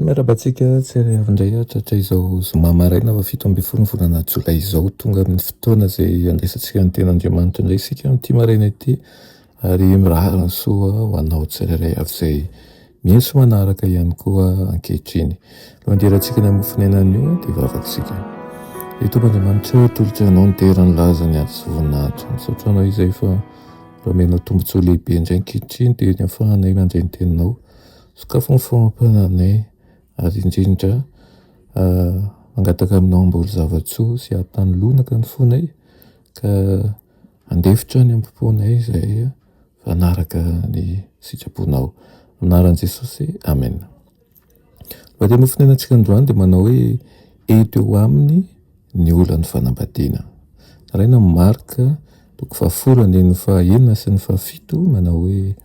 Miarabantsika tsary avindray tratra izao zoma maraina fa 7 volana jolay izao tonga amin'ny fotoana izay andraisantsika ny ten'Andriamanitra indray isika amin'ity maraina ity ary mirahara ny soa ho anao tsirairay avy izay mienso manaraka ihany koa ankehitriny. Lohanderantsika ny amofonenan'io dia vavakisika. Tompandriamanitra tolotra anao ny tera ny laza ny ady sy voninahitra. Misaotra anao izay fa romenao tombontsoa lehibe indray ankehitriny dia ny ahafahanay mandray ny teninao. Sokafo ny famampananay ary indrindra mangataka aminao mbola zavatsoa sy ahatany lonaka ny fonay ka andefitra ny ampoponay izay fanaraka ny sitraponao. Anaran'i Jesosy, amen. Dia mofonenantsika androany dia manao hoe eto eo aminy ny olan'ny fanambadiana. Raina Marka 4:9 sy 7 manao hoe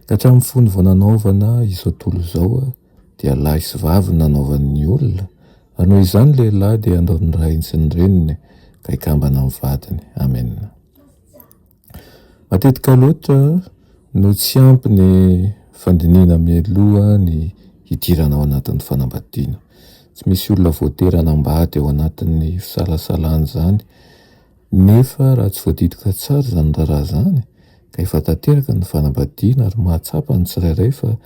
hatramin'ny fony vao nanaovana izao tolo izao dia lahy sy vavy nanaovan'ny olona, ary noho izany lehilahy dia andao ny rainy sy ny reniny ka hikambana amin'ny vadiny. Amen. Matetika loatra no tsy ampy ny fandiniana mialoha ny hidirana ao anatin'ny fanambadiana. Tsy misy olona voatery hanambady ao anatin'ny fisalasalana izany, nefa raha tsy voadidika tsara izany raharaha izany ka efa tanteraka ny fanambadiana ary mahatsapa ny tsirairay fa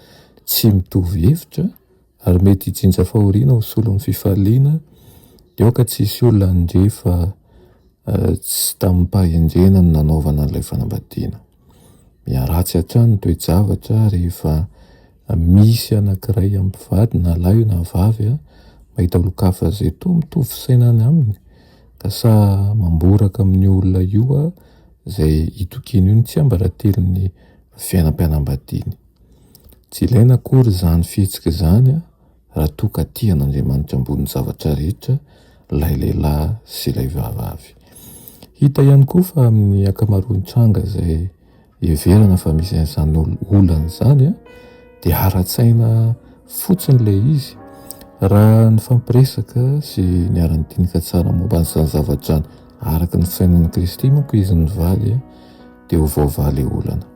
tsy mitovy hevitra ary mety hijinja fahoriana ho solon'ny fifaliana dia aoka tsisy olona andrefa tsy tamin'ny mpahendrena ny nanaovana an'ilay fanambadiana. Miaratsy hatrany ny toe-javatra rehefa misy anankiray amin'ny mpivady na lahy na vavy mahita olokafa izay toa mitovy fisainany aminy ka sa mamboraka amin'ny olona io izay hitokiny io ny tsy ambaratelon'ny fiainam-pianambadiany. Tsy ilaina akory izany fihetsika izany raha toa ka tia an'Andriamanitra ambony zavatra rehetra ilay lehilahy sy ilay vavavy. Hita ihany koa fa amin'ny ankamaroan'ny tranga izay heverana fa misy an'izany olana izany dia ara-tsaina fotsiny ilay izy raha ny fampiresaka sy ny ara-nitinika tsara momba an'izany zavatra any araka ny fiainan'i Kristy manko izy ny vady dia ho vaovaly olana.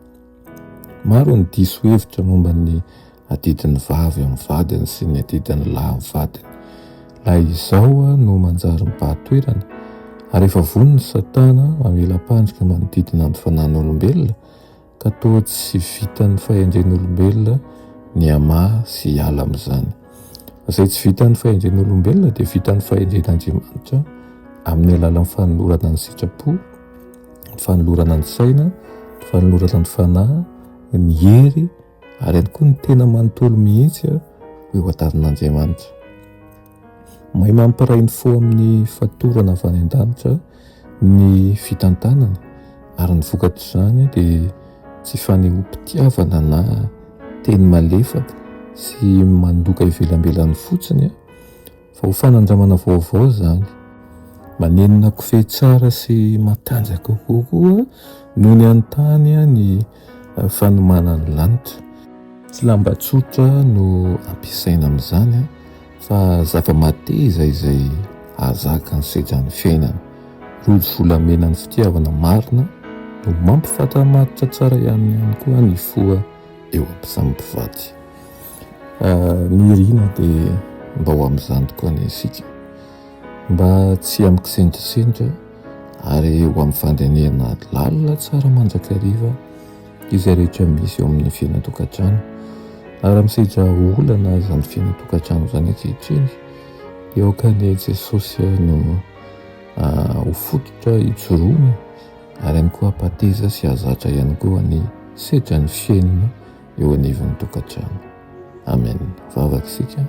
Maro ny diso hevitra momba ny adidin'ny vavy amin'ny vadiny sy ny adidin'ny lahy amin'ny vadiny. Laha izao no manjary mipahatoerana ary efa voniny Satana mamela-pandrika manodidina ny fanahin'olombelona ka toa tsy vitan'ny fahendren'olombelona ny hamaha sy hiala amin'izany. Izay tsy vitan'ny fahendren'olombelona dia vitan'ny fahendren'Andriamanitra amin'ny alalan'ny fanolorana ny sitrapo, ny fanolorana ny saina, ny fanolorana ny fanahy, ny hery ary ihany koa ny tena manontolo mihitsy ho eo an-tanin'Andriamanitra. Mahay mampiray ny fo amin'ny fatorana avy any an-danitra ny fitantanany ary ny vokatr'izany dia tsy fanehoam-pitiavana na teny malefaka sy mandoka ivelambelan'ny fotsiny fa ho fanandramana vaovao izany. Manenina kofehy tsara sy matanjaka kokoa noho ny anontany ny fanomanan'ny lanitra. Tsy lamba tsotra no ampiasaina amin'izany fa zava-mateza izay ahazaka ny sedran'ny fiainana. Rojo volamena ny fitiavana marina no mampifantamatitra tsara ihany koa ny foa eo amin'ny samy mpivady. Mirina dia mba ho amin'izany tokoa ny isika, mba tsy amin'ny kisendrasendra ary ho amin'ny fandiniana lalina tsara manjakariva izay rehetra misy eo amin'ny fiainan-tokantrano. Ary misedra olana aza amin'ny fiainan-tokantrano izany ankehitriny dia aokan'i Jesosy no ho fototra hijoroana ary ihany koa hampateza sy hahazatra ihany koa ny sedran'ny fiainana eo anivon'ny tokantrano. Amen. Vavaka isika.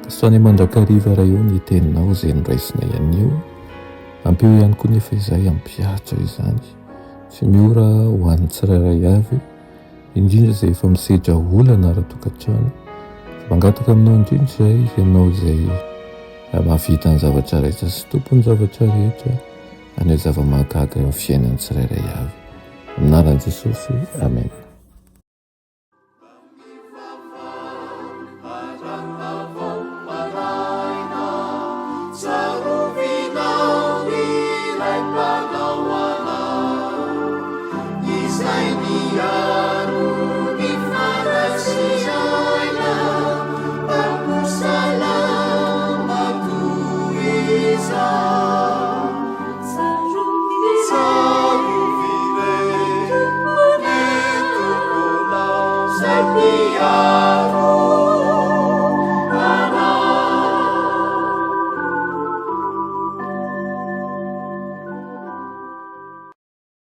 Kasoany mandrakariva raha eo ny teninao izay noraisinay anio. Ampio ihany koa nefa izay ampiatra izany. Tsy miora ho an'ny tsirairay avy, indrindra izay efa misedra olana ara-tokantrano. Mangataka aminao indrindra ianao izay mahavita ny zavatra rehetra sy tompony zavatra rehetra any zava-mahagaga eo amin'ny fiainan'ny tsirairay avy. Anaran'i Jesosy, amen.